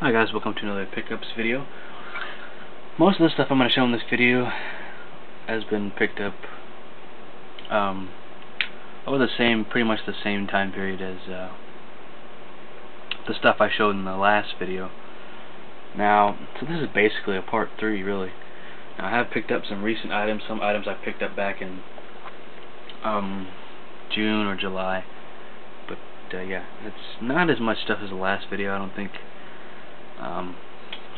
Hi guys, welcome to another pickups video. Most of the stuff I'm going to show in this video has been picked up over pretty much the same time period as the stuff I showed in the last video. Now, so this is basically a part 3 really. Now, I have picked up some recent items, some items I picked up back in June or July. But yeah, it's not as much stuff as the last video, I don't think.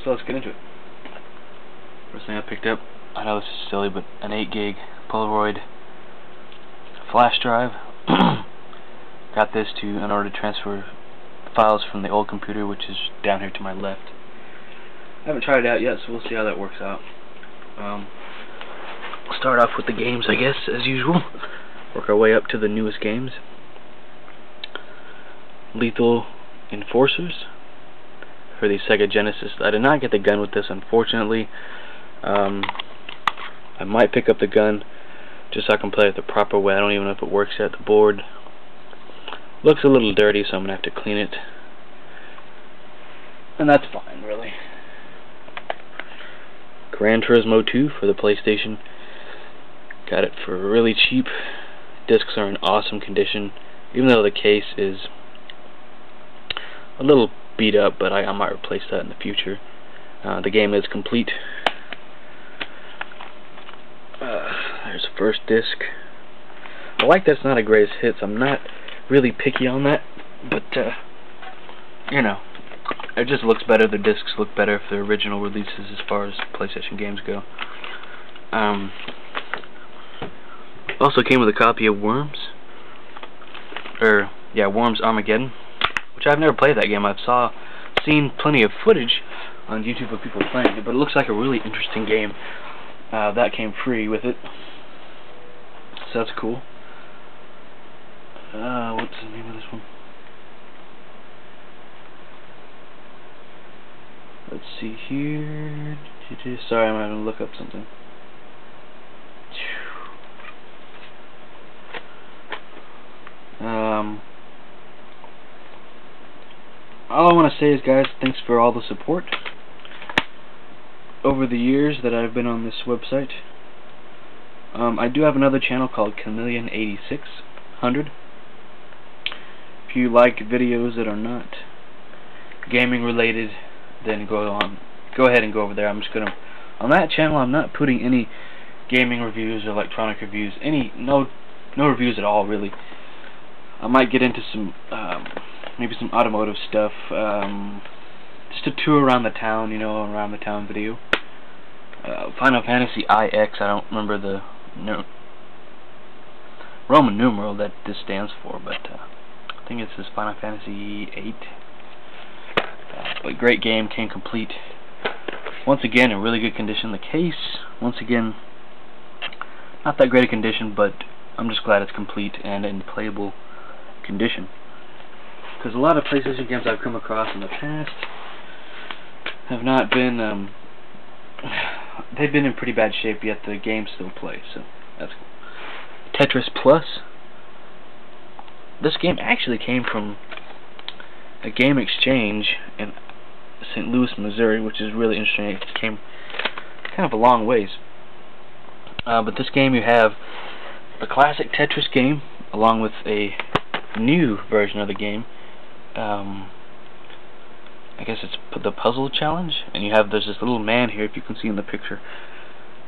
So let's get into it. First thing I picked up, I know this is silly, but an 8 gig Polaroid flash drive. Got this in order to transfer files from the old computer, which is down here to my left. I haven't tried it out yet, so we'll see how that works out. We'll start off with the games, I guess, as usual. Work our way up to the newest games. Lethal Enforcers for the Sega Genesis. I did not get the gun with this, unfortunately. I might pick up the gun just so I can play it the proper way. I don't even know if it works yet. The board looks a little dirty, so I'm going to have to clean it. And that's fine, really. Gran Turismo 2 for the PlayStation. Got it for really cheap. Discs are in awesome condition, even though the case is a little beat up, but I might replace that in the future. The game is complete. There's the first disc. I like that's not a greatest hits. I'm not really picky on that, but you know, it just looks better. The discs look better for the original releases as far as PlayStation games go. Also came with a copy of Worms Armageddon, which I've never played that game. I've seen plenty of footage on YouTube of people playing it, but it looks like a really interesting game. That came free with it, so that's cool. What's the name of this one? Let's see here. Sorry, I'm having to look up something. All I want to say is, guys, thanks for all the support over the years that I've been on this website. I do have another channel called Chameleon8600. If you like videos that are not gaming related, then go ahead and go over there. I'm just gonna, on that channel, I'm not putting any gaming reviews or electronic reviews, no reviews at all really. I might get into some maybe some automotive stuff, just a tour around the town, you know, around the town video. Final Fantasy IX, I don't remember the Roman numeral that this stands for, but I think it's this Final Fantasy VIII. But great game, came complete. Once again, in really good condition. The case, once again, not that great a condition, but I'm just glad it's complete and in playable condition. Because a lot of PlayStation games I've come across in the past have not been, they've been in pretty bad shape, yet the game still plays, so that's cool. Tetris Plus. This game actually came from a game exchange in St. Louis, Missouri, which is really interesting. It came kind of a long ways. But this game, you have the classic Tetris game, along with a new version of the game. I guess it's the puzzle challenge, and there's this little man here, if you can see in the picture,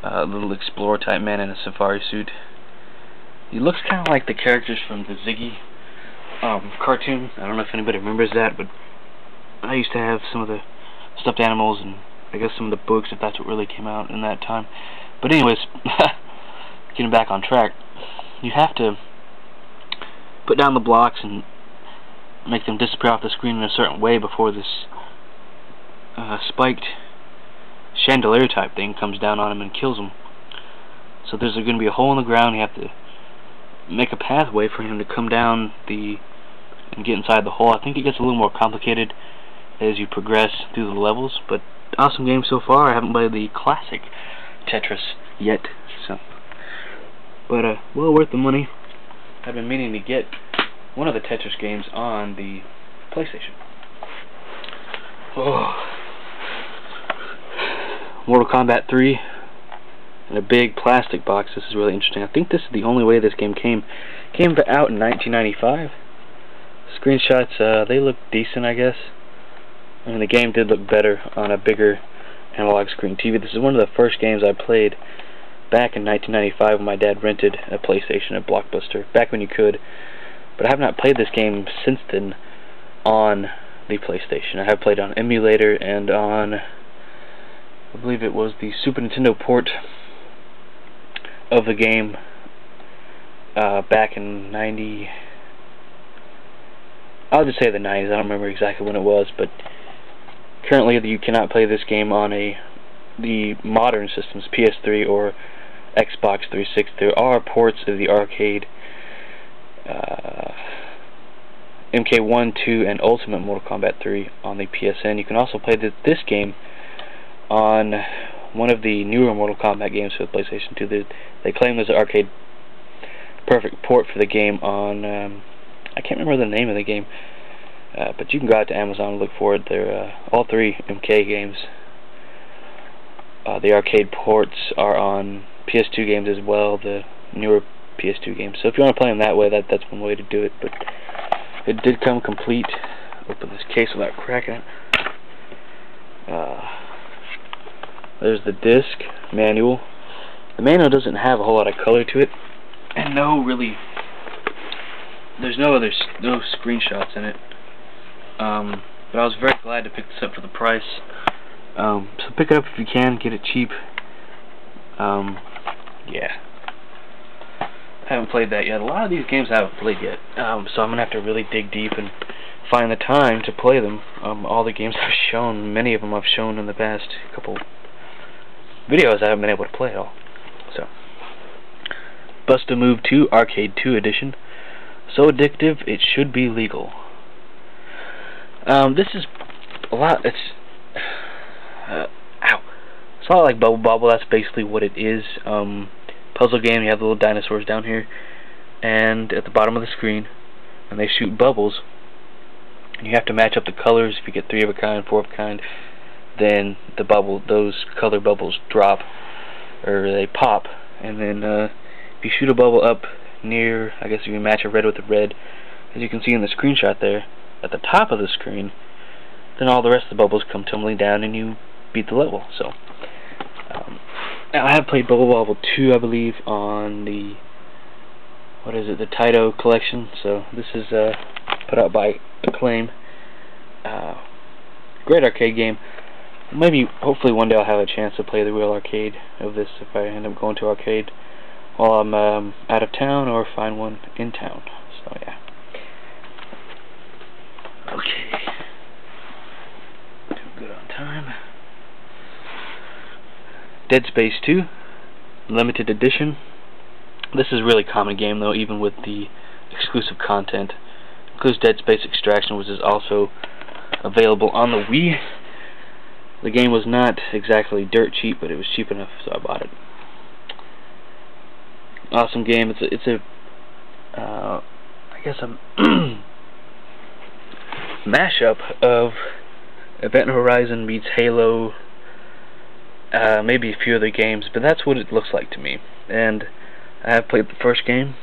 a little explorer type man in a safari suit. He looks kind of like the characters from the Ziggy cartoon. I don't know if anybody remembers that, but I used to have some of the stuffed animals and I guess some of the books, if that's what really came out in that time. But anyways, getting back on track, you have to put down the blocks and make them disappear off the screen in a certain way before this spiked chandelier type thing comes down on him and kills him. So there's going to be a hole in the ground. You have to make a pathway for him to come down and get inside the hole. I think it gets a little more complicated as you progress through the levels, but awesome game so far. I haven't played the classic Tetris yet, so well worth the money. I've been meaning to get one of the Tetris games on the PlayStation. Oh. Mortal Kombat 3 in a big plastic box. This is really interesting. I think this is the only way this game came out in 1995. Screenshots, they look decent, I guess. I mean, the game did look better on a bigger analog screen TV. This is one of the first games I played back in 1995 when my dad rented a PlayStation at Blockbuster, back when you could. But I have not played this game since then on the PlayStation. I have played on emulator and on, I believe it was the Super Nintendo port of the game back in I'll just say the 90s. I don't remember exactly when it was, but currently you cannot play this game on the modern systems, PS3 or Xbox 360. There are ports of the arcade MK1, 2, and Ultimate Mortal Kombat 3 on the PSN. You can also play this game on one of the newer Mortal Kombat games for the PlayStation 2. They claim there's an arcade perfect port for the game on, I can't remember the name of the game, but you can go out to Amazon and look for it. They're all 3 MK games. The arcade ports are on PS2 games as well, the newer PS2 games. So if you want to play them that way, that's one way to do it. But it did come complete. Open this case without cracking it. There's the disc manual. The manual doesn't have a whole lot of color to it, and there's no screenshots in it. But I was very glad to pick this up for the price. So pick it up if you can, get it cheap. Yeah. I haven't played that yet. A lot of these games I haven't played yet. So I'm going to have to really dig deep and find the time to play them. All the games I've shown, many of them I've shown in the past couple videos I haven't been able to play at all. So, Bust-A-Move 2 Arcade 2 Edition. So addictive, it should be legal. This is a lot, it's a lot like Bobble. That's basically what it is. Puzzle game, you have the little dinosaurs down here, and at the bottom of the screen, and they shoot bubbles, and you have to match up the colors. If you get 3 of a kind, 4 of a kind, then those color bubbles drop, or they pop, and then if you shoot a bubble up near, I guess if you match a red with a red, as you can see in the screenshot there, at the top of the screen, then all the rest of the bubbles come tumbling down and you beat the level. So, now I have played Bubble Bobble 2, I believe, on the, the Taito collection. So this is put out by Acclaim. Great arcade game. Maybe, hopefully one day I'll have a chance to play the real arcade of this if I end up going to arcade while I'm out of town, or find one in town. So yeah. Okay. Doing good on time. Dead Space 2 Limited Edition. This is a really common game though, even with the exclusive content. It includes Dead Space Extraction, which is also available on the Wii. The game was not exactly dirt cheap, but it was cheap enough, so I bought it. Awesome game. It's a I guess a mashup of Event Horizon meets Halo, maybe a few other games, but that's what it looks like to me. And I have played the first game.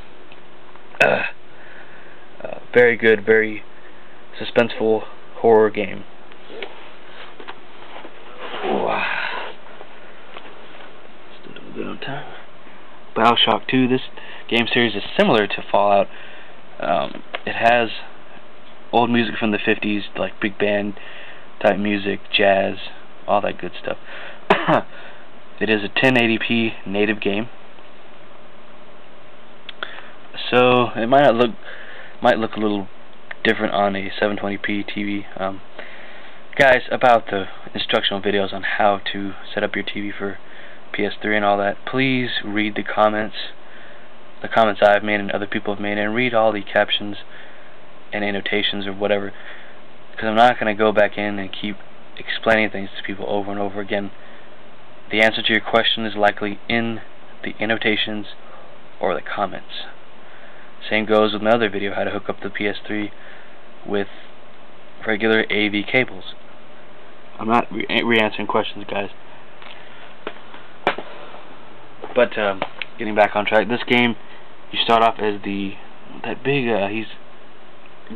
Very good, very suspenseful horror game. Still doing good on time. BioShock 2. This game series is similar to Fallout. It has old music from the 50s, like big band type music, jazz, all that good stuff. It is a 1080p native game, so it might look a little different on a 720p TV. Guys, about the instructional videos on how to set up your TV for PS3 and all that, please read the comments I've made and other people have made, and read all the captions and annotations or whatever, because I'm not going to go back in and keep explaining things to people over and over again. The answer to your question is likely in the annotations or the comments. Same goes with my other video, how to hook up the PS3 with regular AV cables. I'm not re-answering questions, guys. But getting back on track, this game, you start off as that big he's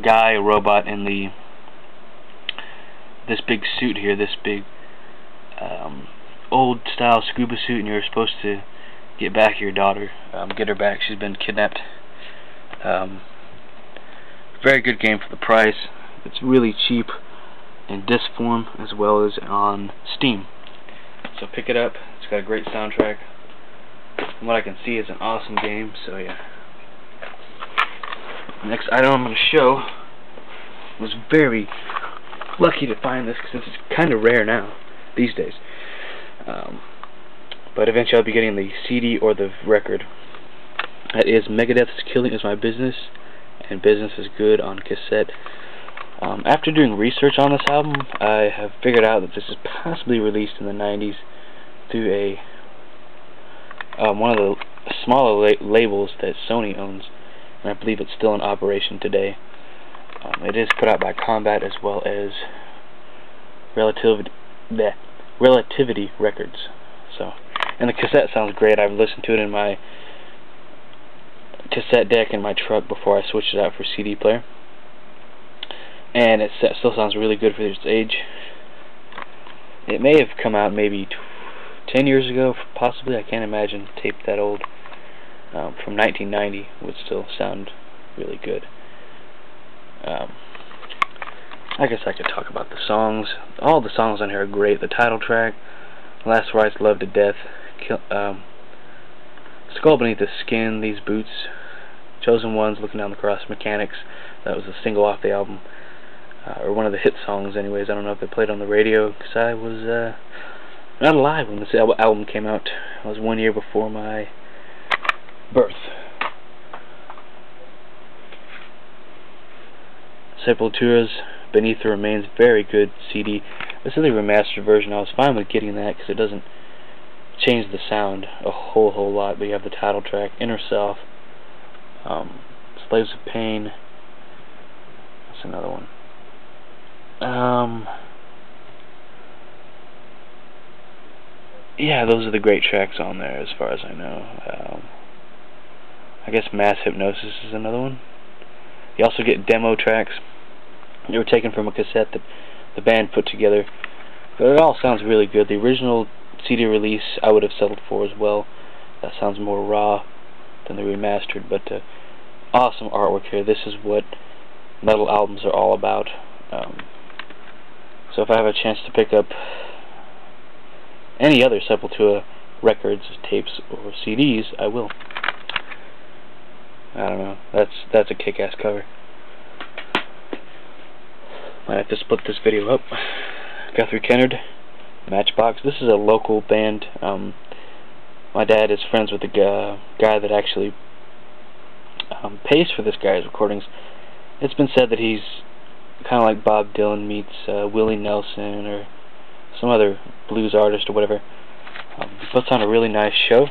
guy, a robot in this big suit here, this big old style scuba suit, and you're supposed to get back your daughter, get her back. She's been kidnapped. Very good game for the price. It's really cheap in disc form as well as on Steam. So pick it up. It's got a great soundtrack. From what I can see, it's an awesome game. So yeah. Next item I'm going to show was very lucky to find this because it's kind of rare now these days. But eventually I'll be getting the CD or the record. That is Megadeth's Killing Is My Business, and Business Is Good on cassette. After doing research on this album, I have figured out that this is possibly released in the 90s through one of the smaller labels that Sony owns, and I believe it's still in operation today. It is put out by Kombat as well as Relativity Records. So, and the cassette sounds great. I've listened to it in my cassette deck in my truck before I switched it out for CD player, and it still sounds really good for its age. It may have come out maybe 10 years ago, possibly. I can't imagine tape that old from 1990 would still sound really good. I guess I could talk about the songs. All the songs on here are great. The title track, Last Rites, Love to Death, Skull Beneath the Skin, These Boots, Chosen Ones, Looking Down the Cross, Mechanics. That was a single off the album, or one of the hit songs anyways. I don't know if they played on the radio because I was not alive when this album came out. It was 1 year before my birth. Sepultura's Beneath the Remains, very good CD. This is the remastered version. I was fine with getting that because it doesn't change the sound a whole lot, but you have the title track, Inner Self, Slaves of Pain. That's another one. Yeah, those are the great tracks on there as far as I know. I guess Mass Hypnosis is another one. You also get demo tracks. They were taken from a cassette that the band put together. But it all sounds really good. The original CD release I would have settled for as well. That sounds more raw than the remastered, but awesome artwork here. This is what metal albums are all about. So if I have a chance to pick up any other Sepultura records, tapes, or CDs, I will. I don't know. That's a kick-ass cover. Might have to split this video up. Guthrie Kennard, Matchbox. This is a local band. My dad is friends with the guy that actually pays for this guy's recordings. It's been said that he's kind of like Bob Dylan meets Willie Nelson or some other blues artist or whatever. He puts on a really nice show.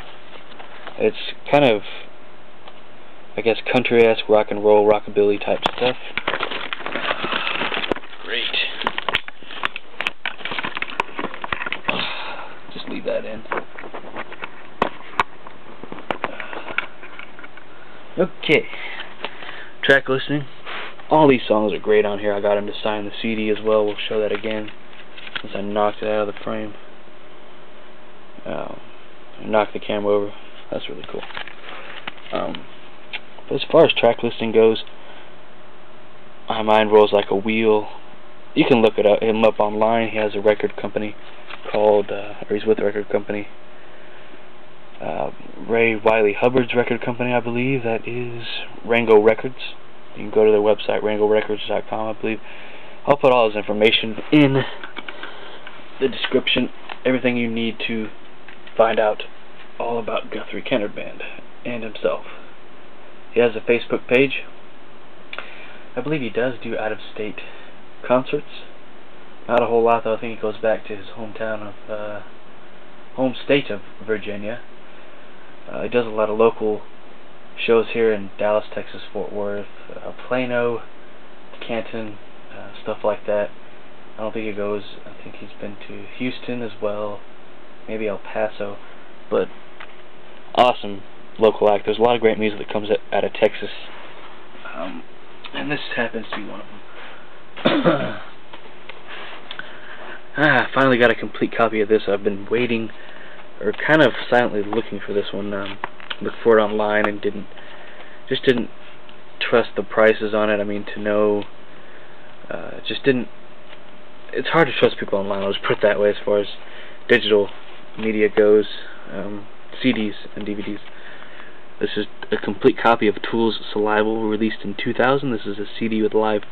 It's kind of, I guess, country-esque, rock and roll, rockabilly type stuff. Great. Just leave that in. Okay. Track listing. All these songs are great on here. I got him to sign the CD as well. We'll show that again since I knocked it out of the frame. I knocked the camera over. That's really cool. But as far as track listing goes, my mind rolls like a wheel. You can look him up online. He has a record company called, or he's with a record company, Ray Wiley Hubbard's record company, I believe. That is Rango Records. You can go to their website, rangorecords.com, I believe. I'll put all his information in the description. Everything you need to find out all about Guthrie Kennard Band and himself. He has a Facebook page. I believe he does do out-of-state concerts. Not a whole lot, though. I think he goes back to his hometown of, home state of Virginia. He does a lot of local shows here in Dallas, Texas, Fort Worth, Plano, Canton, stuff like that. I don't think he goes. I think he's been to Houston as well, maybe El Paso, but awesome local act. There's a lot of great music that comes out of Texas, and this happens to be one of them. I finally got a complete copy of this. I've been waiting, or kind of silently looking for this one. Looked for it online and didn't trust the prices on it. I mean, to know, just didn't. It's hard to trust people online. I'll just put it that way as far as digital media goes, CDs and DVDs. This is a complete copy of Tool's Salival, released in 2000. This is a CD with live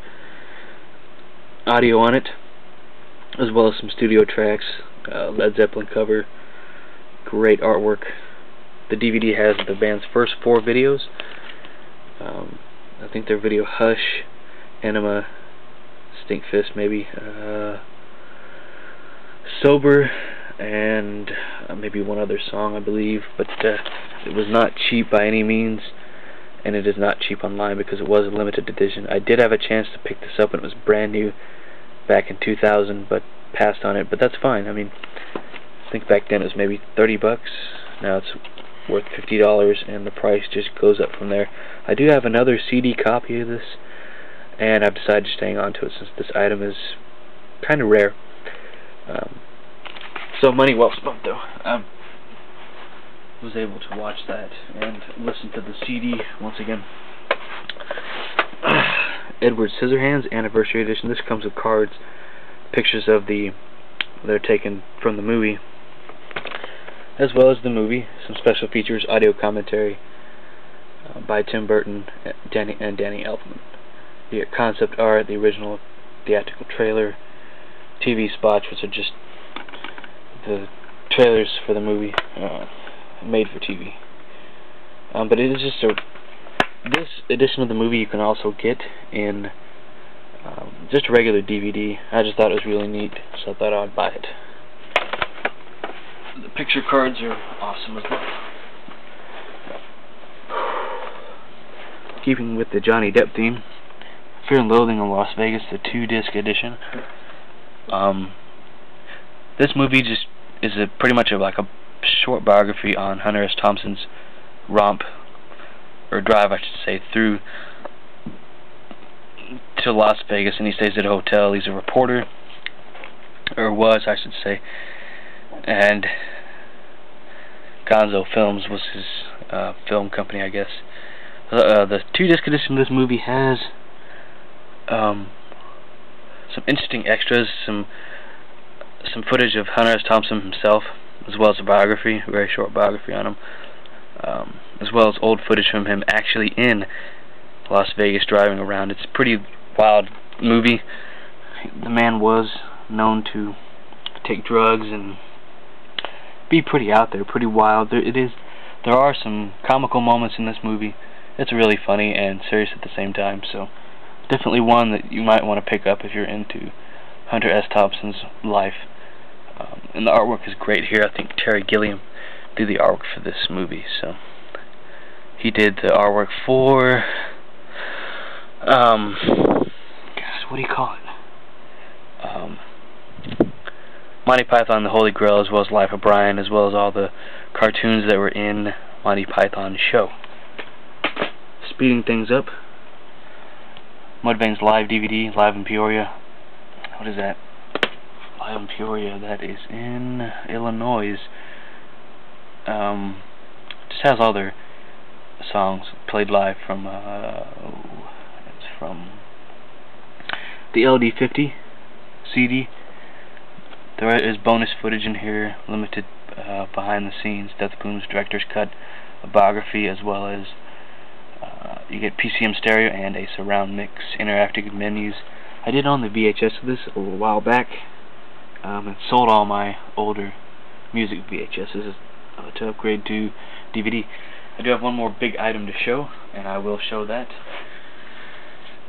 audio on it, as well as some studio tracks, Led Zeppelin cover, great artwork. The DVD has the band's first 4 videos. I think their video Hush, Enema, Stinkfist maybe, Sober, and maybe one other song I believe, but it was not cheap by any means, and it is not cheap online because it was a limited edition. I did have a chance to pick this up and it was brand new back in 2000, but passed on it, but that's fine. I mean, I think back then it was maybe 30 bucks. Now it's worth $50, and the price just goes up from there. I do have another CD copy of this, and I've decided to hang on to it since this item is kind of rare. So money well spent, though. I was able to watch that and listen to the CD once again. Edward Scissorhands Anniversary Edition. This comes with cards, pictures of they're taken from the movie, as well as the movie, some special features, audio commentary by Tim Burton and Danny Elfman. You get concept art, the original theatrical trailer, TV spots, which are just the trailers for the movie made for TV. But it is just this edition of the movie you can also get in just a regular DVD. I just thought it was really neat, so I thought I'd buy it. The picture cards are awesome as well. Keeping with the Johnny Depp theme, Fear and Loathing in Las Vegas, the 2-disc edition. This movie just is pretty much like a short biography on Hunter S. Thompson's romp, or drive I should say, through to Las Vegas, and he stays at a hotel. He's a reporter, or was I should say, and Gonzo Films was his film company, I guess. The 2-disc edition of this movie has some interesting extras, some footage of Hunter S. Thompson himself, as well as a biography, a very short biography on him, as well as old footage from him actually in Las Vegas driving around. It's a pretty wild movie. The man was known to take drugs and be pretty out there, pretty wild. There are some comical moments in this movie. It's really funny and serious at the same time, so definitely one that you might want to pick up if you're into Hunter S. Thompson's life. And the artwork is great here. I think Terry Gilliam did the artwork for this movie, so he did the artwork for gosh, what do you call it? Monty Python and the Holy Grail, as well as Life of Brian, as well as all the cartoons that were in Monty Python's show. Speeding things up, Mudvayne's live DVD, live in Peoria. What is that? Live in Peoria. That is in Illinois. Just has all their songs played live from. It's from the LD50 CD. There is bonus footage in here, limited behind the scenes, Death Plume's director's cut, a biography, as well as you get PCM stereo and a surround mix, interactive menus. I did own the VHS of this a little while back, and sold all my older music VHSs to upgrade to DVD. I do have one more big item to show, and I will show that.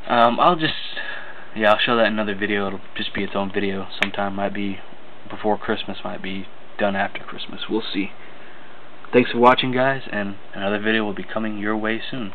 I'll show that in another video. It'll just be its own video. Sometime, might be before Christmas, might be done after Christmas. We'll see. Thanks for watching, guys, and another video will be coming your way soon.